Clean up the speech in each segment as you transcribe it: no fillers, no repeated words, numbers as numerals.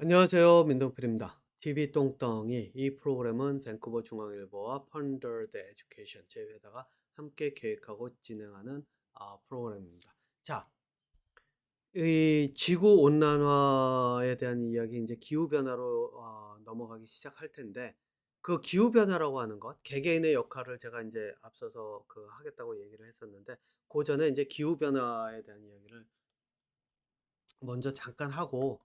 안녕하세요. 민동필입니다. TV 똥덩이 이 프로그램은 밴쿠버 중앙일보와 펀더드 에듀케이션 제휴회사가 함께 계획하고 진행하는 프로그램입니다. 자, 이 지구 온난화에 대한 이야기 이제 기후 변화로 넘어가기 시작할 텐데 그 기후 변화라고 하는 것 개개인의 역할을 제가 이제 앞서서 하겠다고 얘기를 했었는데 그 전에 이제 기후 변화에 대한 이야기를 먼저 잠깐 하고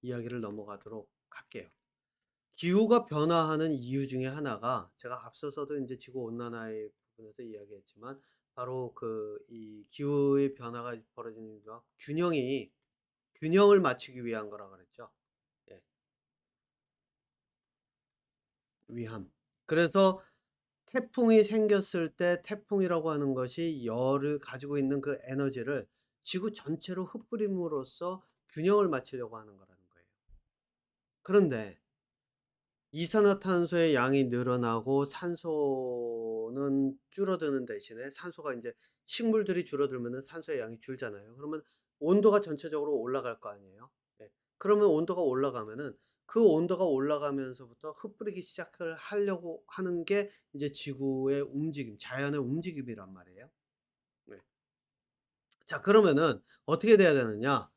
이야기를 넘어가도록 할게요. 기후가 변화하는 이유 중에 하나가 제가 앞서서도 이제 지구 온난화의 부분에서 이야기했지만 바로 이 기후의 변화가 벌어지는 이유가 균형을 맞추기 위한 거라 그랬죠. 예. 위함. 그래서 태풍이 생겼을 때 태풍이라고 하는 것이 열을 가지고 있는 그 에너지를 지구 전체로 흩뿌림으로써 균형을 맞추려고 하는 거라는 거예요. 그런데 이산화탄소의 양이 늘어나고 산소는 줄어드는 대신에 산소가 이제 식물들이 줄어들면은 산소의 양이 줄잖아요. 그러면 온도가 전체적으로 올라갈 거 아니에요. 예. 그러면 온도가 올라가면은 그 온도가 올라가면서부터 흩뿌리기 시작을 하려고 하는 게 이제 지구의 움직임, 자연의 움직임이란 말이에요. 네. 자, 그러면은 어떻게 돼야 되느냐?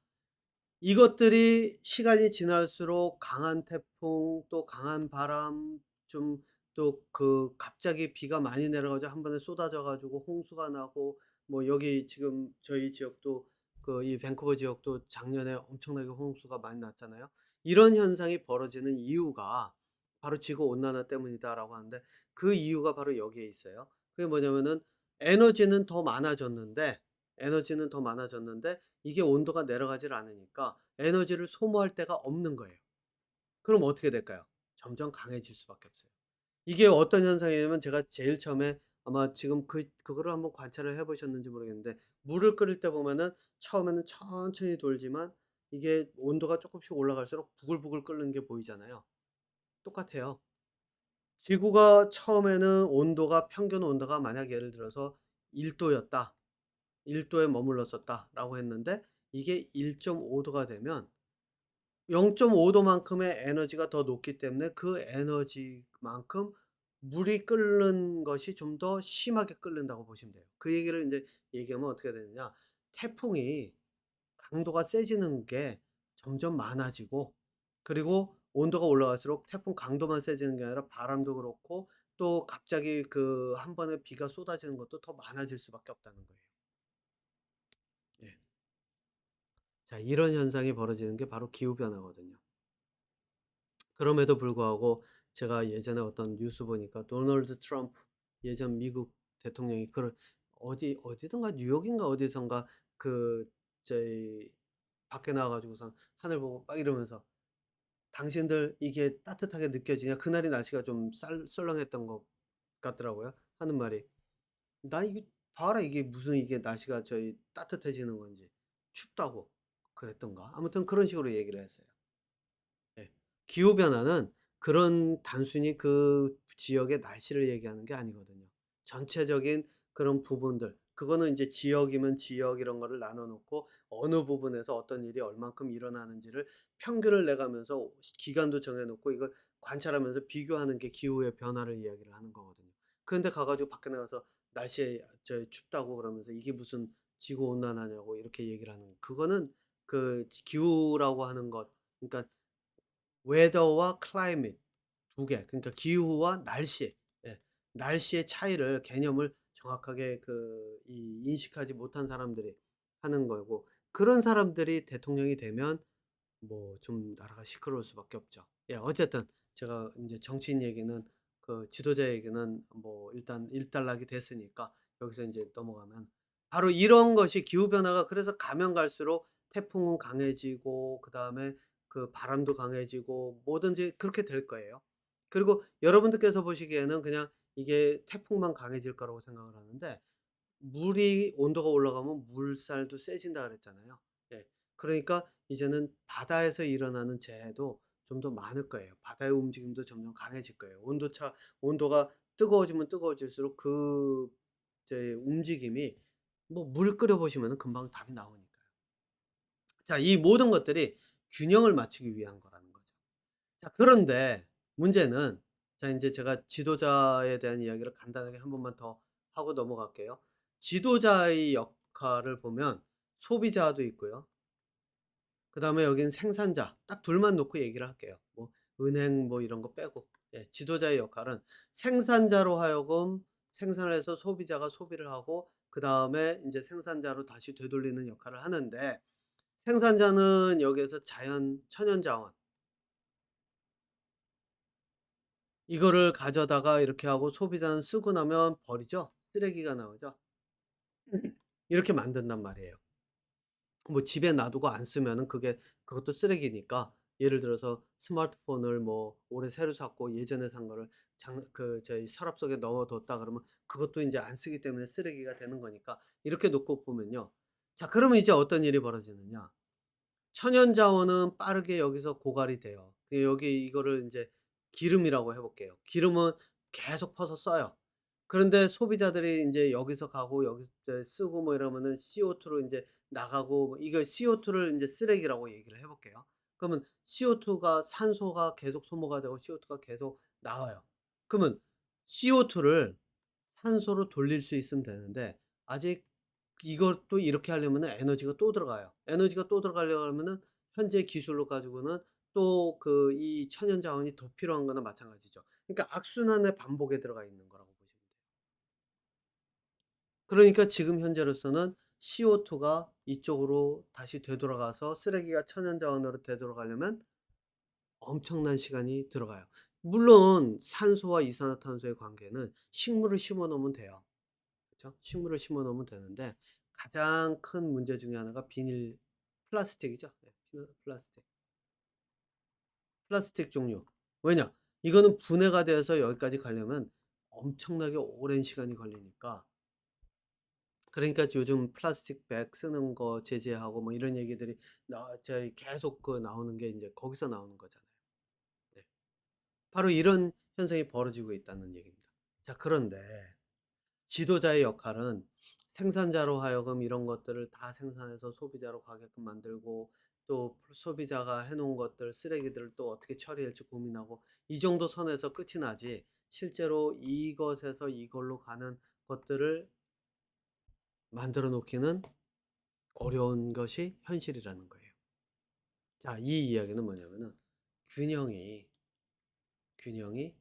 이것들이 시간이 지날수록 강한 태풍 또 강한 바람 좀 또 갑자기 비가 많이 내려 가지고 한 번에 쏟아져 가지고 홍수가 나고 뭐 여기 지금 저희 지역도 이 밴쿠버 지역도 작년에 엄청나게 홍수가 많이 났잖아요. 이런 현상이 벌어지는 이유가 바로 "지구 온난화 때문이다."라고 하는데 그 이유가 바로 여기에 있어요. 그게 뭐냐면은 에너지는 더 많아졌는데 에너지는 더 많아졌는데 이게 온도가 내려가질 않으니까 에너지를 소모할 데가 없는 거예요. 그럼 어떻게 될까요? 점점 강해질 수밖에 없어요. 이게 어떤 현상이냐면 제가 제일 처음에 아마 지금 그거를 한번 관찰을 해 보셨는지 모르겠는데 물을 끓일 때 보면은 처음에는 천천히 돌지만 이게 온도가 쪼끔씩 올라갈수록 부글부글 끓는 게 보이잖아요. 똑같아요. 지구가 처음에는 온도가 평균 온도가 만약 예를 들어서 1 도였다. 1 도에 머물렀었다라고 했는데 이게 1.5 도가 되면 0.5 도만큼의 에너지가 더 높기 때문에 그 에너지만큼 물이 끓는 것이 좀 더 심하게 끓는다고 보시면 돼요. 그 얘기를 인제 얘기하면 어떻게 되느냐. 태풍이 강도가 세지는 게 점점 많아지고 그리고 온도가 올라갈수록 태풍 강도만 세지는 게 아니라 바람도 그렇고 또 갑자기 한 번에 비가 쏟아지는 것도 더 많아질 수밖에 없다는 거예요. 예. 자, 이런 현상이 벌어지는 게 바로 기후 변화거든요. 그럼에도 불구하고 제가 예전에 어떤 뉴스 보니까 도널드 트럼프 예전 미국 대통령이 그런 어디든가 뉴욕인가 어디선가 저희 밖에 나와 가지고선 하늘 보고 막 이러면서 "당신들 이게 따뜻하게 느껴지냐?" 그날이 날씨가 좀 썰렁했던 것 같더라고요. 하는 말이 "나 이게 봐라 이게 무슨 이게 날씨가 저희 따뜻해지는 건지. 춥다고." 그랬던가. 아무튼 그런 식으로 얘기를 했어요. 예. 기후 변화는 그런 단순히 그 지역의 날씨를 얘기하는 게 아니거든요. 전체적인 그런 부분들 그거는 인제 지역이면 지역 이런 거를 나눠 놓고 어느 부분에서 어떤 일이 얼만큼 일어나는지를 평균을 내 가면서 기간도 정해 놓고 이걸 관찰하면서 비교하는 게 기후의 변화를 이야기를 하는 거거든요. 그런데 가 가지고 밖에 나가서 날씨에 춥다고 그러면서 "이게 무슨 지구 온난화냐."고 이렇게 얘기를 하는 그거는 기후라고 하는 것 그러니까 weather와 climate 두 개 그러니까 기후와 날씨 예. 날씨의 차이를 개념을 정확하게 인식하지 못한 사람들이 하는 거고 그런 사람들이 대통령이 되면 뭐 좀 나라가 시끄러울 수밖에 없죠. 예 어쨌든 제가 인제 정치인 얘기는 지도자 얘기는 뭐 일단 일단락이 됐으니까 여기서 인제 넘어가면 바로 이런 것이 기후 변화가 그래서 가면 갈수록 태풍은 강해지고 그다음에 바람도 강해지고 뭐든지 그렇게 될 거예요. 그리고 여러분들께서 보시기에는 그냥 이게 태풍만 강해질 거라고 생각을 하는데 물이 온도가 올라가면 물살도 세진다 그랬잖아요. 예. 그러니까 이제는 바다에서 일어나는 재해도 좀 더 많을 거예요. 바다의 움직임도 점점 강해질 거예요. 온도가 뜨거워지면 뜨거워질수록 이제 움직임이 뭐 물 끓여 보시면은 금방 답이 나오니까요. 자, 이 모든 것들이 균형을 맞추기 위한 거라는 거죠. 자 그런데 문제는, 자 인제 제가 지도자에 대한 이야기를 간단하게 한 번만 더 하고 넘어갈게요. 지도자의 역할을 보면 소비자도 있고요. 그다음에 여기는 생산자, 딱 둘만 놓고 얘기를 할게요. 뭐 은행 뭐 이런 거 빼고. 예. 지도자의 역할은 생산자로 하여금 생산을 해서 소비자가 소비를 하고 그다음에 인제 생산자로 다시 되돌리는 역할을 하는데, 생산자는 여기에서 천연자원 이거를 가져다가 이렇게 하고 소비자는 쓰고 나면 버리죠. 쓰레기가 나오죠. 이렇게 만든단 말이에요. 뭐 집에 놔두고 안 쓰면은 그것도 쓰레기니까, 예를 들어서 스마트폰을 뭐 올해 새로 샀고 예전에 산 거를 저희 서랍 속에 넣어 뒀다 그러면 그것도 인제 안 쓰기 때문에 쓰레기가 되는 거니까, 이렇게 놓고 보면요. 자 그러면 이제 어떤 일이 벌어지느냐. 천연자원은 빠르게 여기서 고갈이 돼요. 여기 이거를 인제 기름이라고 해 볼게요. 기름은 계속 퍼서 써요. 그런데 소비자들이 인제 여기서 가고 여기서 이제 쓰고 뭐 이러면은 CO2로 인제 나가고, 뭐 이거 CO2를 인제 쓰레기라고 얘기를 해 볼게요. 그러면 CO2가 산소가 계속 소모가 되고 CO2가 계속 나와요. 그러면 CO2를 산소로 돌릴 수 있으면 되는데, 아직 이것도 이렇게 하려면은 에너지가 또 들어가요. 에너지가 또 들어가려고 하면은 현재 기술로 가지고는 또 이 천연 자원이 더 필요한 거나 마찬가지죠. 그러니까 악순환의 반복에 들어가 있는 거라고 보시면 돼요. 그러니까 지금 현재로서는 CO2가 이쪽으로 다시 되돌아가서 쓰레기가 천연 자원으로 되돌아가려면 엄청난 시간이 들어가요. 물론 산소와 이산화탄소의 관계는 식물을 심어 놓으면 돼요. 그쵸? 식물을 심어 놓으면 되는데, 가장 큰 문제 중에 하나가 플라스틱이죠. 네. 플라스틱. 플라스틱 종류. 왜냐? 이거는 분해가 되어서 여기까지 가려면 엄청나게 오랜 시간이 걸리니까, 그러니까 요즘 플라스틱 백 쓰는 거 제재하고 뭐 이런 얘기들이 저희 계속 나오는 게 인제 거기서 나오는 거잖아요. 네. 바로 이런 현상이 벌어지고 있다는 얘기입니다. 자 그런데 지도자의 역할은 생산자로 하여금 이런 것들을 다 생산해서 소비자로 가게끔 만들고, 또 소비자가 해 놓은 것들 쓰레기들을 또 어떻게 처리할지 고민하고, 이 정도 선에서 끝이 나지, 실제로 이것에서 이걸로 가는 것들을 만들어 놓기는 어려운 것이 현실이라는 거예요. 자 이 이야기는 뭐냐면은 균형이 균형이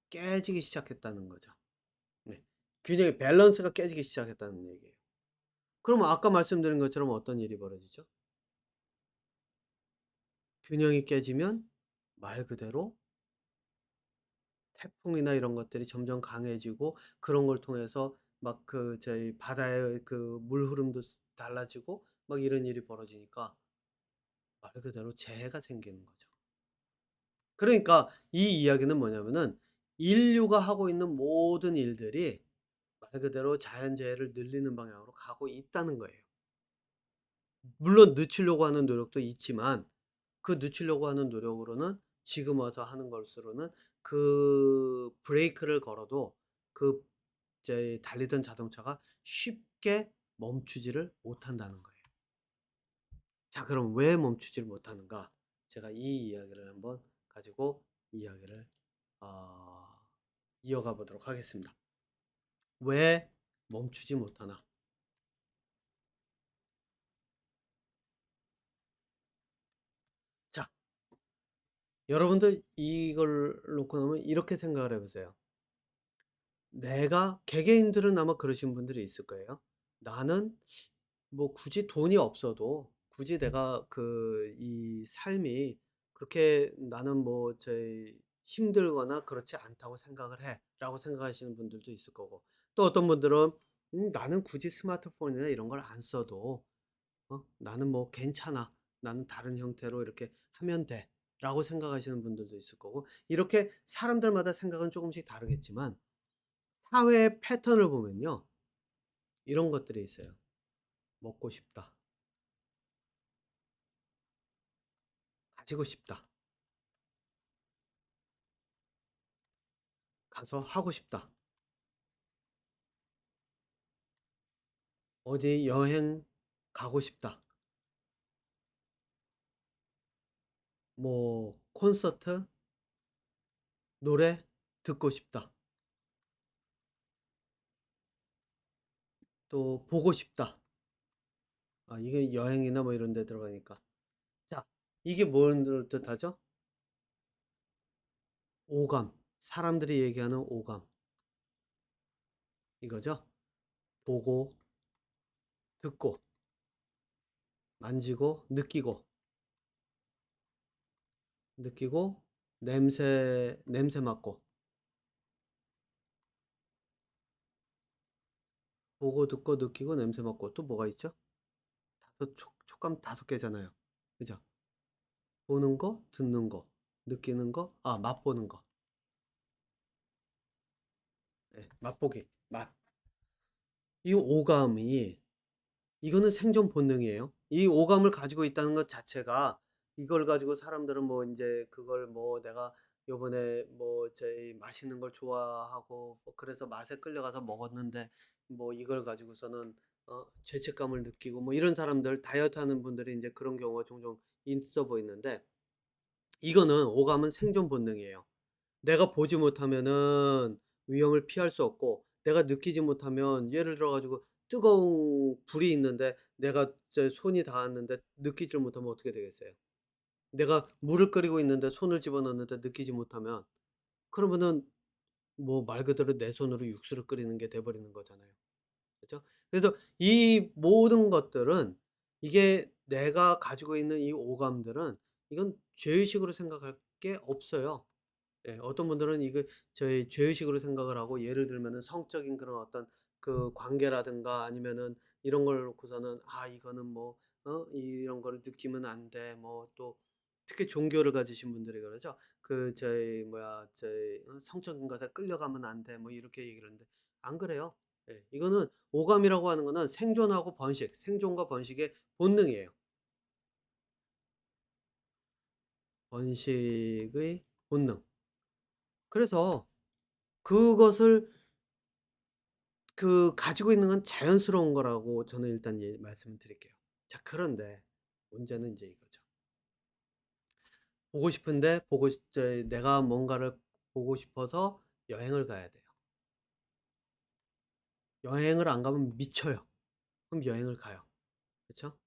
깨지기 시작했다는 거죠. 네. 균형의 밸런스가 깨지기 시작했다는 얘기예요. 그럼 아까 말씀드린 것처럼 어떤 일이 벌어지죠? 균형이 깨지면 말 그대로 태풍이나 이런 것들이 점점 강해지고, 그런 걸 통해서 막 저희 바다의 물 흐름도 달라지고 막 이런 일이 벌어지니까 말 그대로 재해가 생기는 거죠. 그러니까 이 이야기는 뭐냐면은 인류가 하고 있는 모든 일들이 말 그대로 자연재해를 늘리는 방향으로 가고 있다는 거예요. 물론 늦추려고 하는 노력도 있지만, 그 늦추려고 하는 노력으로는 지금 와서 하는 것으로는 브레이크를 걸어도 그 이제 달리던 자동차가 쉽게 멈추지를 못한다는 거예요. 자 그럼 왜 멈추지를 못하는가? 제가 이 이야기를 한번 가지고 이야기를 어 이어가 보도록 하겠습니다. 왜 멈추지 못하나? 자 여러분들 이걸 놓고 나면 이렇게 생각을 해 보세요. 내가 개개인들은 아마 그러신 분들이 있을 거예요. '나는 뭐 굳이 돈이 없어도 굳이 내가 이 삶이 그렇게 나는 뭐 힘들거나 그렇지 않다고 생각을 해.'라고 생각하시는 분들도 있을 거고, 또 어떤 분들은 '나는 굳이 스마트폰이나 이런 걸 안 써도 나는 뭐 괜찮아. 나는 다른 형태로 이렇게 하면 돼.'라고 생각하시는 분들도 있을 거고, 이렇게 사람들마다 생각은 조금씩 다르겠지만 사회의 패턴을 보면요. 이런 것들이 있어요. 먹고 싶다. 가지고 싶다. 가서 하고 싶다. 어디 여행 가고 싶다. 뭐 콘서트, 노래 듣고 싶다. 또 보고 싶다. 아, 이게 여행이나 뭐 이런 데 들어가니까. 자, 이게 뭘 뜻하죠? 오감. 사람들이 얘기하는 오감. 이거죠? 보고, 듣고, 만지고, 느끼고, 냄새 맡고. 보고, 듣고, 느끼고, 냄새 맡고. 또 뭐가 있죠? 촉감 5개잖아요. 그죠? 보는 거, 듣는 거, 느끼는 거, 아, 맛보는 거. 네, 맛보기. 맛. 이 오감이 이거는 생존 본능이에요. 이 오감을 가지고 있다는 것 자체가 이걸 가지고 사람들은 뭐 인제 그걸 뭐 내가 요번에 뭐 저희 맛있는 걸 좋아하고 뭐 그래서 맛에 끌려가서 먹었는데 뭐 이걸 가지고서는 죄책감을 느끼고 뭐 이런 사람들 다이어트 하는 분들이 인제 그런 경우가 종종 있어 보이는데 이거는 오감은 생존 본능이에요. 내가 보지 못하면은 위험을 피할 수 없고 내가 느끼지 못하면 예를 들어 가지고 뜨거운 불이 있는데 내가 손이 닿았는데 느끼지를 못하면 어떻게 되겠어요? 내가 물을 끓이고 있는데 손을 집어넣는데 느끼지 못하면 그러면은 뭐 말 그대로 내 손으로 육수를 끓이는 게 돼 버리는 거잖아요. 그죠? 그래서 이 모든 것들은 이게 내가 가지고 있는 이 오감들은 이건 죄의식으로 생각할 게 없어요. 예. 어떤 분들은 이거 저희 죄의식으로 생각을 하고 예를 들면은 성적인 그런 어떤 그 관계라든가 아니면은 이런 걸 놓고서는 '아 이거는 뭐 이런 거를 느끼면 안 돼.' 뭐 또 특히 종교를 가지신 분들이 그러죠. 그 저희 뭐야 저희 "성적인 것에 끌려가면 안 돼." 뭐 이렇게 얘기를 하는데 안 그래요. 예. 이거는 오감이라고 하는 거는 생존하고 번식, 생존과 번식의 본능이에요. 번식의 본능. 그래서 그것을 가지고 있는 건 자연스러운 거라고 저는 일단 말씀을 드릴게요. 자 그런데 문제는 인제 이거죠. 보고 싶은데 보고 싶 저 내가 뭔가를 보고 싶어서 여행을 가야 돼요. 여행을 안 가면 미쳐요. 그럼 여행을 가요. 그쵸?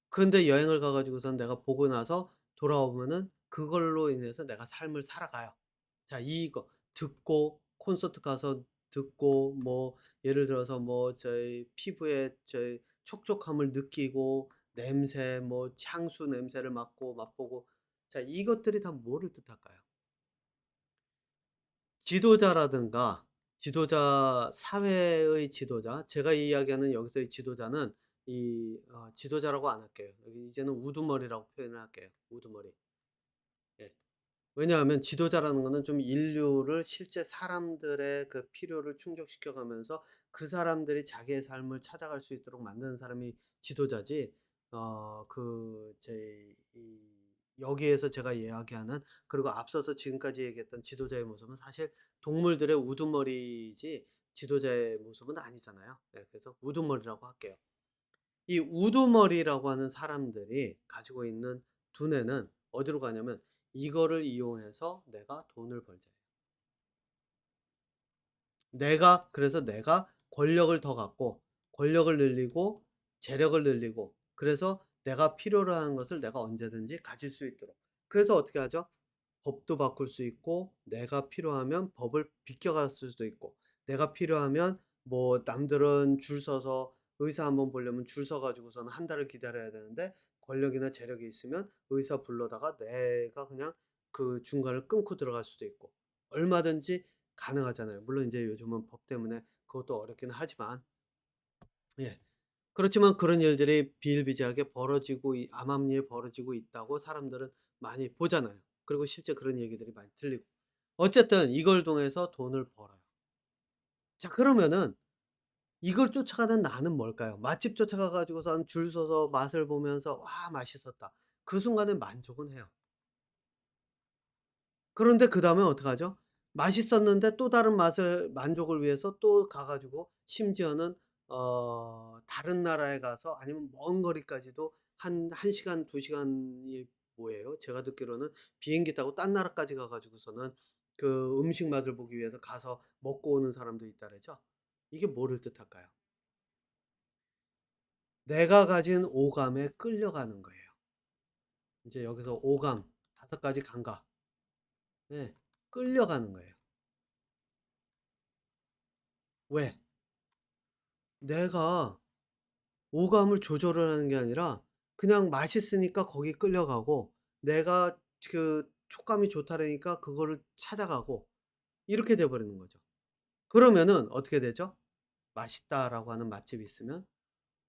근데 여행을 가 가지고선 내가 보고 나서 돌아오면은 그걸로 인해서 내가 삶을 살아가요. 자 이거 듣고 콘서트 가서 듣고 뭐 예를 들어서 뭐 저희 피부에 저희 촉촉함을 느끼고 냄새 뭐 향수 냄새를 맡고 맛보고 자 이것들이 다 뭐를 뜻할까요? 지도자라든가 지도자 사회의 지도자 제가 이야기하는 여기서의 지도자는 지도자라고 안 할게요. 여기 이제는 우두머리라고 표현을 할게요. 우두머리. 예. 왜냐하면 지도자라는 거는 좀 인류를 실제 사람들의 그 필요를 충족시켜 가면서 그 사람들이 자기의 삶을 찾아갈 수 있도록 만드는 사람이 지도자지 여기에서 제가 이야기하는 그리고 앞서서 지금까지 얘기했던 지도자의 모습은 사실 동물들의 우두머리지 지도자의 모습은 아니잖아요. 네 그래서 우두머리라고 할게요. 이 우두머리라고 하는 사람들이 가지고 있는 두뇌는 어디로 가냐면 이거를 이용해서 내가 돈을 벌자. 그래서 내가 권력을 더 갖고 권력을 늘리고 재력을 늘리고 그래서 내가 필요로 하는 것을 내가 언제든지 가질 수 있도록. 그래서 어떻게 하죠? 법도 바꿀 수 있고 내가 필요하면 법을 비껴갈 수도 있고 내가 필요하면 뭐 남들은 줄 서서 의사 한번 보려면 줄 서 가지고서는 한 달을 기다려야 되는데 권력이나 재력이 있으면 의사 불러다가 내가 그냥 그 중간을 끊고 들어갈 수도 있고 얼마든지 가능하잖아요. 물론 인제 요즘은 법 때문에 그것도 어렵긴 하지만 예. 그렇지만 그런 일들이 비일비재하게 벌어지고 암암리에 벌어지고 있다고 사람들은 많이 보잖아요. 그리고 실제 그런 얘기들이 많이 들리고. 어쨌든 이걸 통해서 돈을 벌어요. 자 그러면은 이걸 쫓아가는 나는 뭘까요? 맛집 쫓아가 가지고선 줄 서서 맛을 보면서 '와 맛있었다.' 그 순간에 만족은 해요. 그런데 그다음에 어떡하죠? 맛있었는데 또 다른 맛을 만족을 위해서 또 가 가지고 심지어는 다른 나라에 가서 아니면 먼 거리까지도 한 1 시간 2 시간이 뭐예요? 제가 듣기로는 비행기 타고 딴 나라까지 가 가지고서는 그 음식 맛을 보기 위해서 가서 먹고 오는 사람도 있다래죠. 이게 뭐를 뜻할까요? 내가 가진 오감에 끌려가는 거예요. 인제 여기서 오감, 5가지 감각. 예. 끌려가는 거예요. 왜? 내가 오감을 조절을 하는 게 아니라 그냥 맛있으니까 거기 끌려가고 내가 그 촉감이 좋다라니까 그거를 찾아가고 이렇게 돼 버리는 거죠. 그러면은 어떻게 되죠? 맛있다라고 하는 맛집이 있으면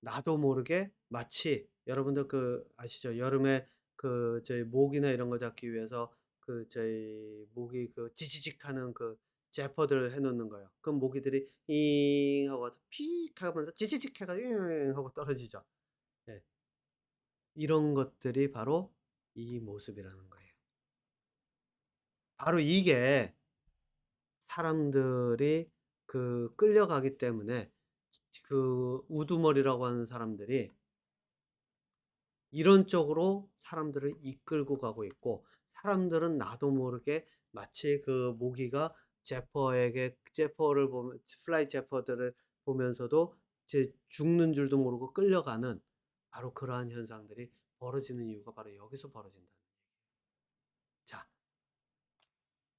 나도 모르게 마치 여러분들 그 아시죠? 여름에 그 저희 모기나 이런 거 잡기 위해서 그 저희 모기 그 지지직하는 그 제퍼들 해 놓는 거예요. 그럼 모기들이 잉 하고 와서 픽 하면서 지지직 해 가지고 잉 하고 떨어지죠. 예. 이런 것들이 바로 이 모습이라는 거예요. 바로 이게 사람들이 그 끌려가기 때문에 그 우두머리라고 하는 사람들이 이런 쪽으로 사람들을 이끌고 가고 있고 사람들은 나도 모르게 마치 그 모기가 제퍼에게 제퍼를 보면 플라이 제퍼들을 보면서도 제 죽는 줄도 모르고 끌려가는 바로 그러한 현상들이 벌어지는 이유가 바로 여기서 벌어진다. 자,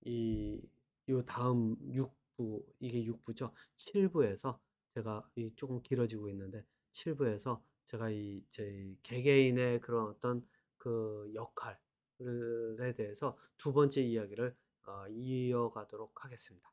이 요 다음 6부 이게 6 부죠. 7 부에서 제가 이 쪼금 길어지고 있는데 7 부에서 제가 이 제 개개인의 그런 어떤 그 역할을 에 대해서 두 번째 이야기를 이어가도록 하겠습니다.